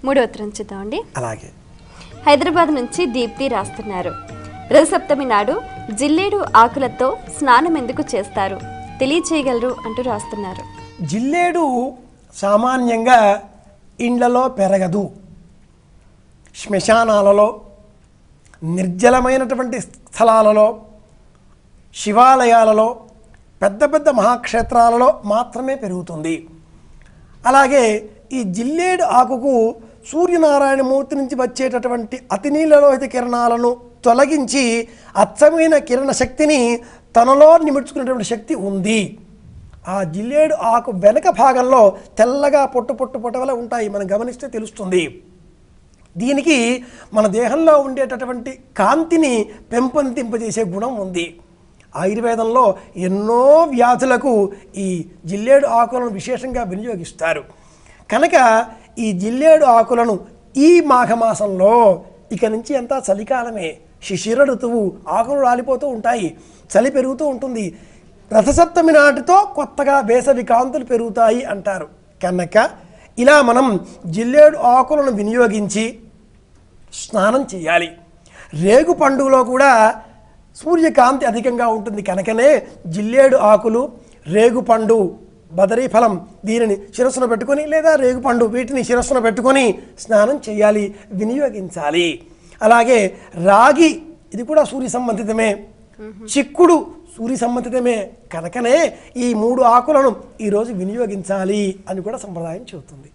మూడో ఉత్తరం చూద్దామండి. అలాగే హైదరాబాద్ నుంచి దీప్తి రాస్తున్నారు. రథసప్తమి నాడు జిల్లేడు ఆకులతో స్నానం ఎందుకు చేస్తారు తెలియచేయగలరు అంటూ రాస్తున్నారు. జిల్లేడు సామాన్యంగా ఇండ్లలో పెరగదు. శ్మశానాలలో, నిర్జలమైనటువంటి స్థలాలలో, శివాలయాలలో, పెద్ద పెద్ద మహాక్షేత్రాలలో మాత్రమే పెరుగుతుంది. అలాగే ఈ జిల్లేడు ఆకుకు సూర్యనారాయణమూర్తి నుంచి వచ్చేటటువంటి అతినీలలోహిత కిరణాలను తొలగించి అచ్చమైన కిరణ శక్తిని తనలో నిమిడ్చుకునేటువంటి శక్తి ఉంది. ఆ జిల్లేడు ఆకు వెనక భాగంలో తెల్లగా పొట్టువల ఉంటాయి, మనం గమనిస్తే తెలుస్తుంది. దీనికి మన దేహంలో ఉండేటటువంటి కాంతిని పెంపొందింపజేసే గుణం ఉంది. ఆయుర్వేదంలో ఎన్నో వ్యాధులకు ఈ జిల్లేడు ఆకులను విశేషంగా వినియోగిస్తారు. కనుక ఈ జిల్లేడు ఆకులను ఈ మాఘమాసంలో, ఇక నుంచి అంతా చలికాలమే, శిశిర ఋతువు, ఆకులు రాలిపోతూ ఉంటాయి, చలి పెరుగుతూ ఉంటుంది. రథసప్తమి నాటితో కొత్తగా వేసవి కాంతులు పెరుగుతాయి అంటారు. కనుక ఇలా మనం జిల్లేడు ఆకులను వినియోగించి స్నానం చేయాలి. రేగు పండుగలో కూడా సూర్యకాంతి అధికంగా ఉంటుంది కనుకనే జిల్లేడు ఆకులు, రేగుపండు, బదరీ ఫలం దీనిని శిరస్సున పెట్టుకొని లేదా రేగుపండు వీటిని శిరస్సున పెట్టుకొని స్నానం చేయాలి, వినియోగించాలి. అలాగే రాగి, ఇది కూడా సూర్య సంబంధితమే. చిక్కుడు సూర్య సంబంధితమే కనుకనే ఈ 3 ఆకులను ఈరోజు వినియోగించాలి అని కూడా సంప్రదాయం చెబుతుంది.